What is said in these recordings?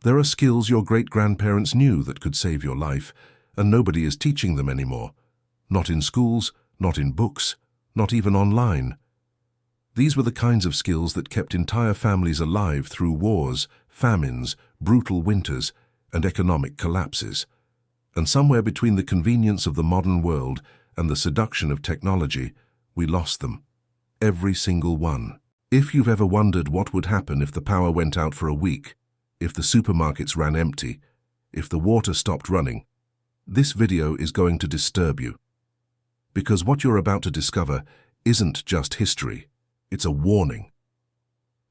There are skills your great-grandparents knew that could save your life, and nobody is teaching them anymore. Not in schools, not in books, not even online. These were the kinds of skills that kept entire families alive through wars, famines, brutal winters, and economic collapses. And somewhere between the convenience of the modern world and the seduction of technology, we lost them. Every single one. If you've ever wondered what would happen if the power went out for a week, if the supermarkets ran empty, if the water stopped running, this video is going to disturb you. Because what you're about to discover isn't just history, it's a warning.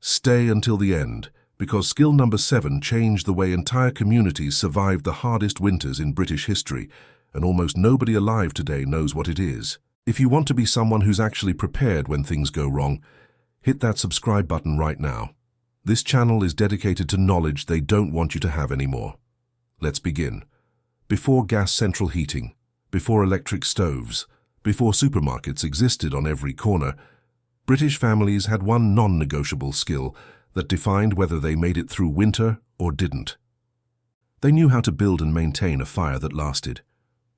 Stay until the end, because skill number 7 changed the way entire communities survived the hardest winters in British history, and almost nobody alive today knows what it is. If you want to be someone who's actually prepared when things go wrong, hit that subscribe button right now. This channel is dedicated to knowledge they don't want you to have anymore. Let's begin. Before gas central heating, before electric stoves, before supermarkets existed on every corner, British families had one non-negotiable skill that defined whether they made it through winter or didn't. They knew how to build and maintain a fire that lasted.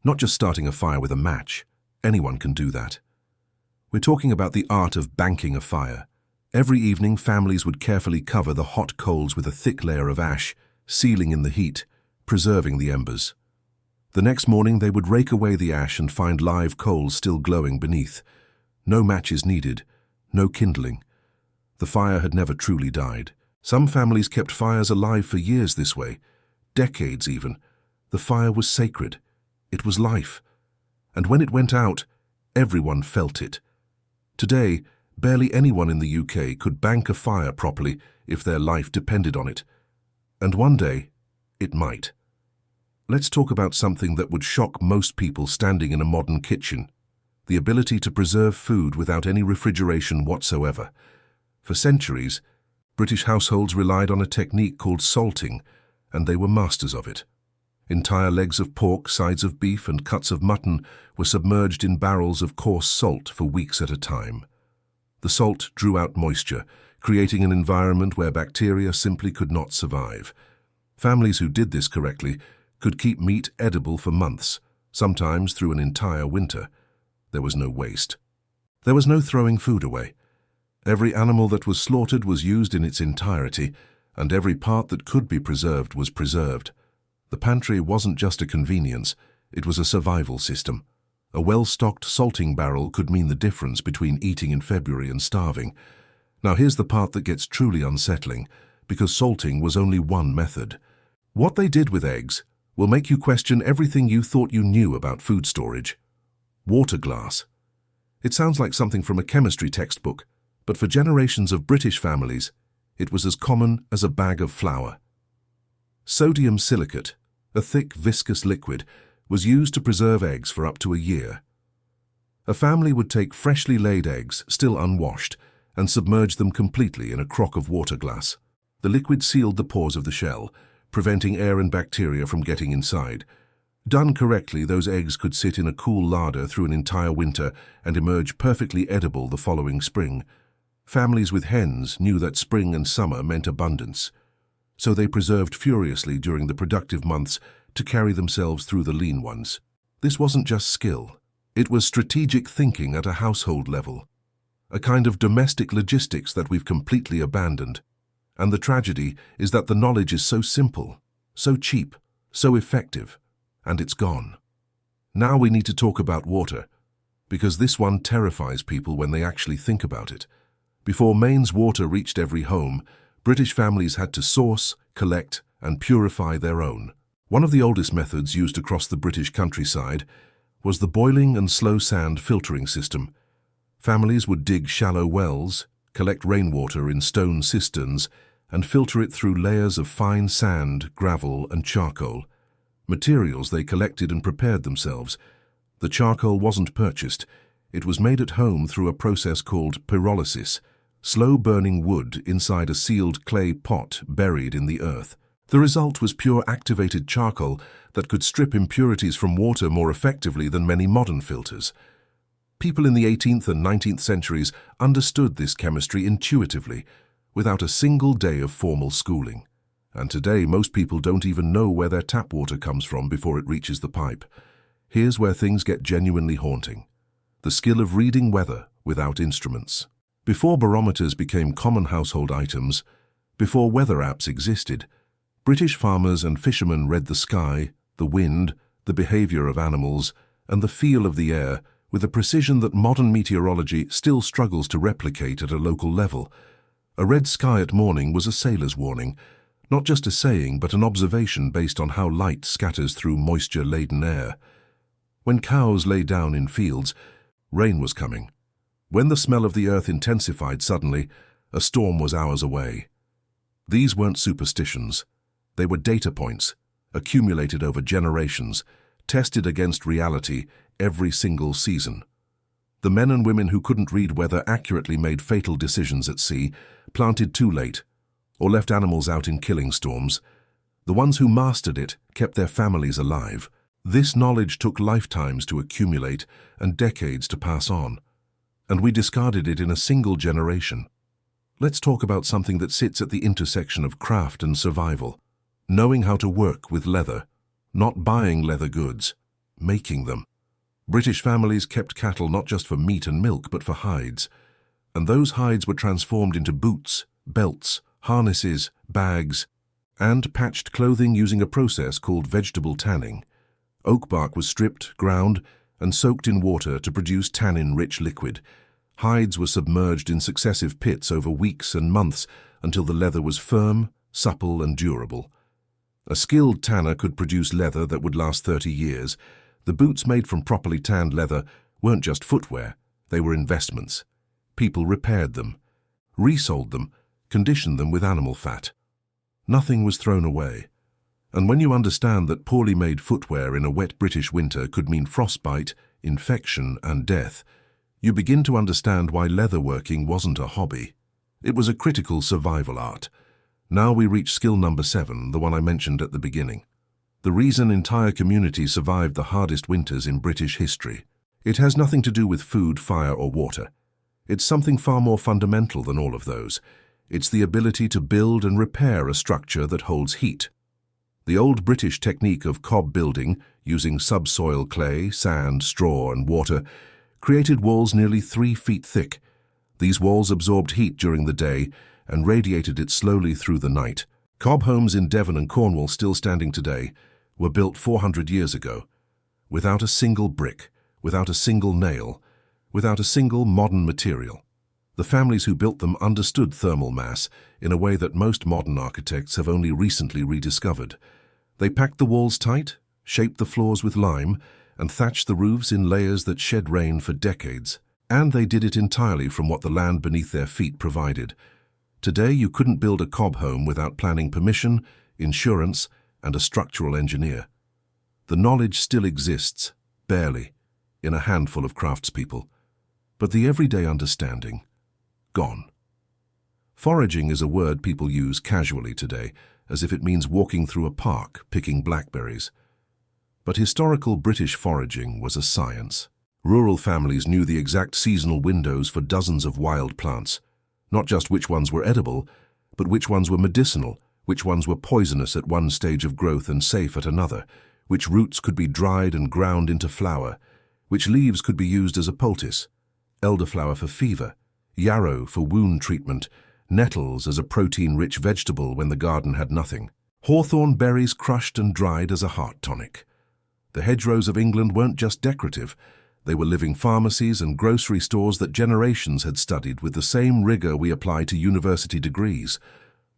Not just starting a fire with a match. Anyone can do that. We're talking about the art of banking a fire. Every evening, families would carefully cover the hot coals with a thick layer of ash, sealing in the heat, preserving the embers. The next morning, they would rake away the ash and find live coals still glowing beneath. No matches needed, no kindling. The fire had never truly died. Some families kept fires alive for years this way, decades even. The fire was sacred. It was life. And when it went out, everyone felt it. Today, barely anyone in the UK could bank a fire properly if their life depended on it. And one day, it might. Let's talk about something that would shock most people standing in a modern kitchen: the ability to preserve food without any refrigeration whatsoever. For centuries, British households relied on a technique called salting, and they were masters of it. Entire legs of pork, sides of beef, and cuts of mutton were submerged in barrels of coarse salt for weeks at a time. The salt drew out moisture, creating an environment where bacteria simply could not survive. Families who did this correctly could keep meat edible for months, sometimes through an entire winter. There was no waste. There was no throwing food away. Every animal that was slaughtered was used in its entirety, and every part that could be preserved was preserved. The pantry wasn't just a convenience, it was a survival system. A well-stocked salting barrel could mean the difference between eating in February and starving. Now here's the part that gets truly unsettling, because salting was only one method. What they did with eggs will make you question everything you thought you knew about food storage. Water glass. It sounds like something from a chemistry textbook, but for generations of British families, it was as common as a bag of flour. Sodium silicate, a thick, viscous liquid, was used to preserve eggs for up to a year. A family would take freshly laid eggs, still unwashed, and submerge them completely in a crock of water glass. The liquid sealed the pores of the shell, preventing air and bacteria from getting inside. Done correctly, those eggs could sit in a cool larder through an entire winter and emerge perfectly edible the following spring. Families with hens knew that spring and summer meant abundance, so they preserved furiously during the productive months to carry themselves through the lean ones. This wasn't just skill. It was strategic thinking at a household level, a kind of domestic logistics that we've completely abandoned. And the tragedy is that the knowledge is so simple, so cheap, so effective, and it's gone. Now we need to talk about water, because this one terrifies people when they actually think about it. Before mains water reached every home, British families had to source, collect, and purify their own. One of the oldest methods used across the British countryside was the boiling and slow sand filtering system. Families would dig shallow wells, collect rainwater in stone cisterns, and filter it through layers of fine sand, gravel, and charcoal. Materials they collected and prepared themselves. The charcoal wasn't purchased. It was made at home through a process called pyrolysis, slow-burning wood inside a sealed clay pot buried in the earth. The result was pure activated charcoal that could strip impurities from water more effectively than many modern filters. People in the 18th and 19th centuries understood this chemistry intuitively, without a single day of formal schooling. And today, most people don't even know where their tap water comes from before it reaches the pipe. Here's where things get genuinely haunting. The skill of reading weather without instruments. Before barometers became common household items, before weather apps existed, British farmers and fishermen read the sky, the wind, the behavior of animals, and the feel of the air with a precision that modern meteorology still struggles to replicate at a local level. A red sky at morning was a sailor's warning, not just a saying but an observation based on how light scatters through moisture-laden air. When cows lay down in fields, rain was coming. When the smell of the earth intensified suddenly, a storm was hours away. These weren't superstitions. They were data points, accumulated over generations, tested against reality every single season. The men and women who couldn't read weather accurately made fatal decisions at sea, planted too late, or left animals out in killing storms. The ones who mastered it kept their families alive. This knowledge took lifetimes to accumulate and decades to pass on, and we discarded it in a single generation. Let's talk about something that sits at the intersection of craft and survival. Knowing how to work with leather, not buying leather goods, making them. British families kept cattle not just for meat and milk, but for hides. And those hides were transformed into boots, belts, harnesses, bags, and patched clothing using a process called vegetable tanning. Oak bark was stripped, ground, and soaked in water to produce tannin-rich liquid. Hides were submerged in successive pits over weeks and months until the leather was firm, supple, and durable. A skilled tanner could produce leather that would last 30 years. The boots made from properly tanned leather weren't just footwear, they were investments. People repaired them, resold them, conditioned them with animal fat. Nothing was thrown away. And when you understand that poorly made footwear in a wet British winter could mean frostbite, infection, and death, you begin to understand why leatherworking wasn't a hobby. It was a critical survival art. Now we reach skill number 7, the one I mentioned at the beginning. The reason entire communities survived the hardest winters in British history. It has nothing to do with food, fire, or water. It's something far more fundamental than all of those. It's the ability to build and repair a structure that holds heat. The old British technique of cob building, using subsoil clay, sand, straw, and water, created walls nearly 3 feet thick. These walls absorbed heat during the day and radiated it slowly through the night. Cob homes in Devon and Cornwall, still standing today, were built 400 years ago, without a single brick, without a single nail, without a single modern material. The families who built them understood thermal mass in a way that most modern architects have only recently rediscovered. They packed the walls tight, shaped the floors with lime, and thatched the roofs in layers that shed rain for decades. And they did it entirely from what the land beneath their feet provided. Today, you couldn't build a cob home without planning permission, insurance, and a structural engineer. The knowledge still exists, barely, in a handful of craftspeople. But the everyday understanding, gone. Foraging is a word people use casually today, as if it means walking through a park, picking blackberries. But historical British foraging was a science. Rural families knew the exact seasonal windows for dozens of wild plants. Not just which ones were edible, but which ones were medicinal, which ones were poisonous at one stage of growth and safe at another, which roots could be dried and ground into flour, which leaves could be used as a poultice, elderflower for fever, yarrow for wound treatment, nettles as a protein-rich vegetable when the garden had nothing, hawthorn berries crushed and dried as a heart tonic. The hedgerows of England weren't just decorative. They were living pharmacies and grocery stores that generations had studied with the same rigor we apply to university degrees.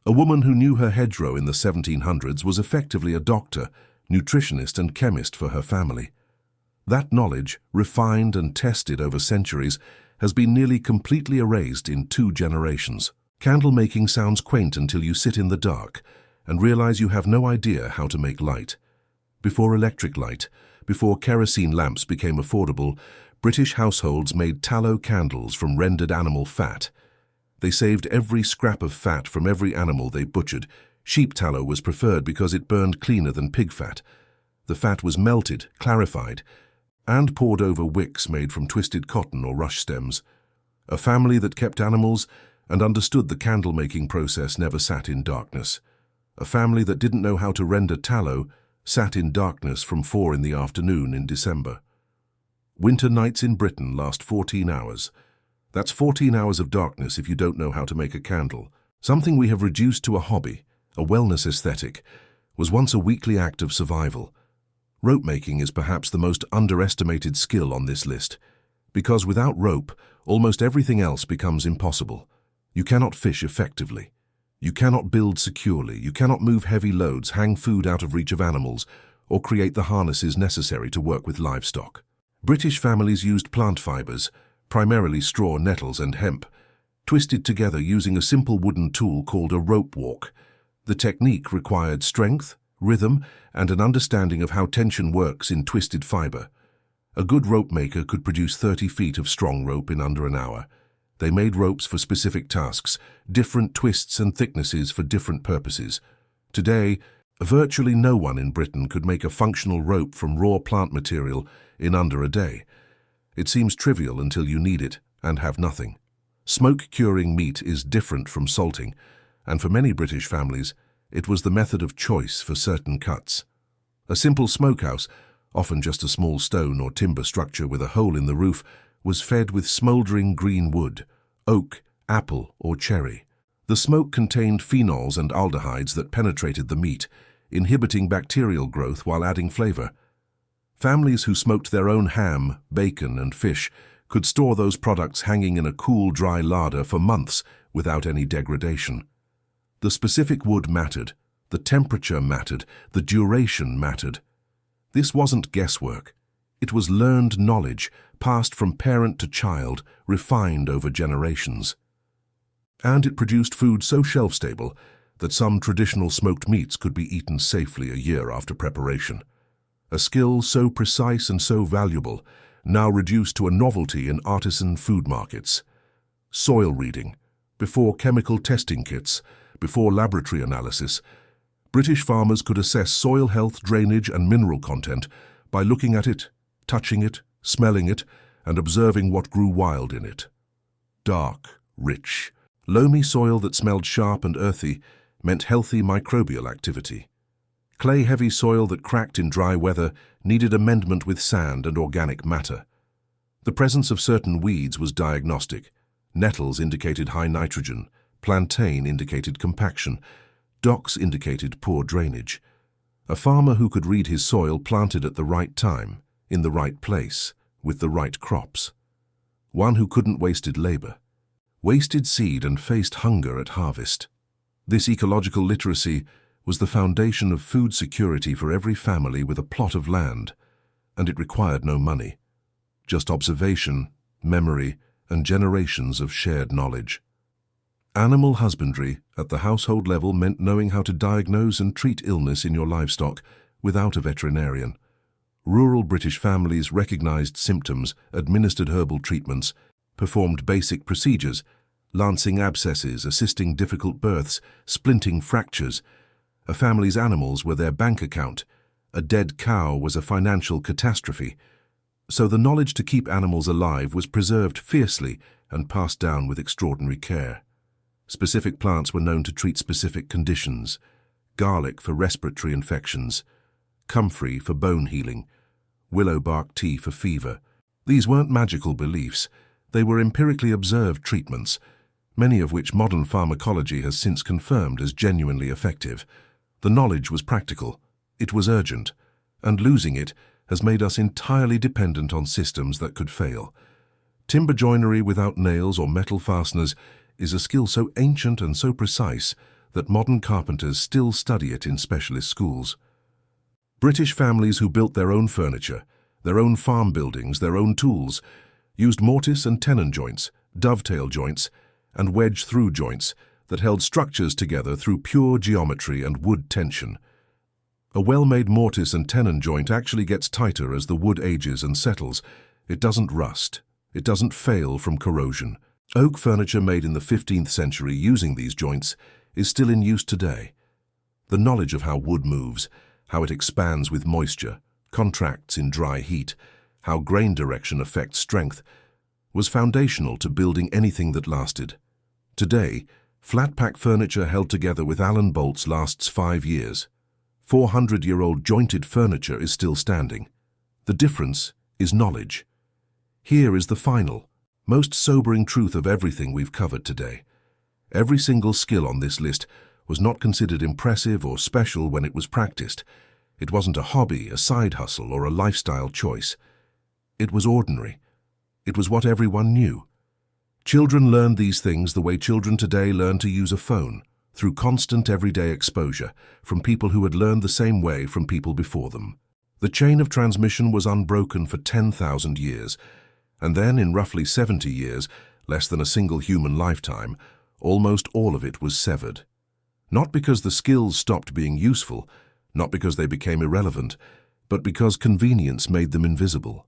A woman who knew her hedgerow in the 1700s was effectively a doctor, nutritionist, and chemist for her family. That knowledge, refined and tested over centuries, has been nearly completely erased in 2 generations. Candle making sounds quaint until you sit in the dark and realize you have no idea how to make light. Before electric light, before kerosene lamps became affordable, British households made tallow candles from rendered animal fat. They saved every scrap of fat from every animal they butchered. Sheep tallow was preferred because it burned cleaner than pig fat. The fat was melted, clarified, and poured over wicks made from twisted cotton or rush stems. A family that kept animals and understood the candle-making process never sat in darkness. A family that didn't know how to render tallow sat in darkness from 4 in the afternoon in December. Winter nights in Britain last 14 hours. That's 14 hours of darkness if you don't know how to make a candle. Something we have reduced to a hobby, a wellness aesthetic, was once a weekly act of survival. Rope making is perhaps the most underestimated skill on this list, because without rope, almost everything else becomes impossible. You cannot fish effectively. You cannot build securely. You cannot move heavy loads, hang food out of reach of animals, or create the harnesses necessary to work with livestock. British families used plant fibres, primarily straw, nettles and hemp, twisted together using a simple wooden tool called a rope walk. The technique required strength, rhythm, and an understanding of how tension works in twisted fibre. A good rope maker could produce 30 feet of strong rope in under an hour. They made ropes for specific tasks, different twists and thicknesses for different purposes. Today, virtually no one in Britain could make a functional rope from raw plant material in under a day. It seems trivial until you need it and have nothing. Smoke-curing meat is different from salting, and for many British families, it was the method of choice for certain cuts. A simple smokehouse, often just a small stone or timber structure with a hole in the roof, was fed with smouldering green wood, oak, apple, or cherry. The smoke contained phenols and aldehydes that penetrated the meat, inhibiting bacterial growth while adding flavor. Families who smoked their own ham, bacon, and fish could store those products hanging in a cool, dry larder for months without any degradation. The specific wood mattered, the temperature mattered, the duration mattered. This wasn't guesswork. It was learned knowledge, passed from parent to child, refined over generations. And it produced food so shelf-stable that some traditional smoked meats could be eaten safely a year after preparation. A skill so precise and so valuable, now reduced to a novelty in artisan food markets. Soil reading, before chemical testing kits, before laboratory analysis, British farmers could assess soil health, drainage, and mineral content by looking at it, touching it, smelling it, and observing what grew wild in it. Dark, rich, loamy soil that smelled sharp and earthy meant healthy microbial activity. Clay-heavy soil that cracked in dry weather needed amendment with sand and organic matter. The presence of certain weeds was diagnostic. Nettles indicated high nitrogen, plantain indicated compaction, docks indicated poor drainage. A farmer who could read his soil planted at the right time, in the right place, with the right crops. One who couldn't wasted labor, wasted seed and faced hunger at harvest. This ecological literacy was the foundation of food security for every family with a plot of land, and it required no money, just observation, memory, and generations of shared knowledge. Animal husbandry at the household level meant knowing how to diagnose and treat illness in your livestock without a veterinarian. Rural British families recognized symptoms, administered herbal treatments, performed basic procedures, lancing abscesses, assisting difficult births, splinting fractures. A family's animals were their bank account. A dead cow was a financial catastrophe. So the knowledge to keep animals alive was preserved fiercely and passed down with extraordinary care. Specific plants were known to treat specific conditions: garlic for respiratory infections, comfrey for bone healing, willow bark tea for fever. These weren't magical beliefs. They were empirically observed treatments, many of which modern pharmacology has since confirmed as genuinely effective. The knowledge was practical, it was urgent, and losing it has made us entirely dependent on systems that could fail. Timber joinery without nails or metal fasteners is a skill so ancient and so precise that modern carpenters still study it in specialist schools. British families who built their own furniture, their own farm buildings, their own tools, used mortise and tenon joints, dovetail joints, and wedge-through joints that held structures together through pure geometry and wood tension. A well-made mortise and tenon joint actually gets tighter as the wood ages and settles. It doesn't rust. It doesn't fail from corrosion. Oak furniture made in the 15th century using these joints is still in use today. The knowledge of how wood moves, how it expands with moisture, contracts in dry heat, how grain direction affects strength, was foundational to building anything that lasted. Today, Flat-pack furniture held together with Allen bolts lasts 5 years. 400-year-old jointed furniture is still standing. The difference is knowledge. Here is the final, most sobering truth of everything we've covered today. Every single skill on this list was not considered impressive or special when it was practiced. It wasn't a hobby, a side hustle, or a lifestyle choice. It was ordinary. It was what everyone knew. Children learned these things the way children today learn to use a phone, through constant everyday exposure, from people who had learned the same way from people before them. The chain of transmission was unbroken for 10,000 years, and then in roughly 70 years, less than a single human lifetime, almost all of it was severed. Not because the skills stopped being useful, not because they became irrelevant, but because convenience made them invisible.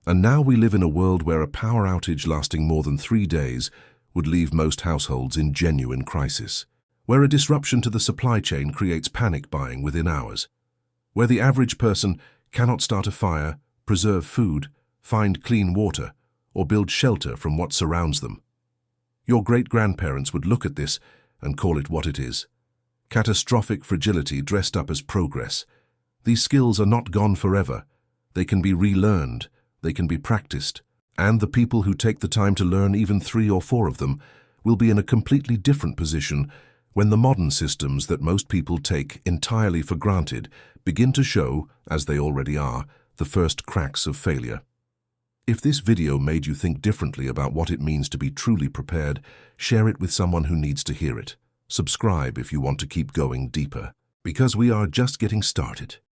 And now we live in a world where a power outage lasting more than 3 days would leave most households in genuine crisis, where a disruption to the supply chain creates panic buying within hours, where the average person cannot start a fire, preserve food, find clean water, or build shelter from what surrounds them. Your great-grandparents would look at this and call it what it is: catastrophic fragility dressed up as progress. These skills are not gone forever. They can be relearned, they can be practiced, and the people who take the time to learn even 3 or 4 of them will be in a completely different position when the modern systems that most people take entirely for granted begin to show, as they already are, the first cracks of failure. If this video made you think differently about what it means to be truly prepared, share it with someone who needs to hear it. Subscribe if you want to keep going deeper, because we are just getting started.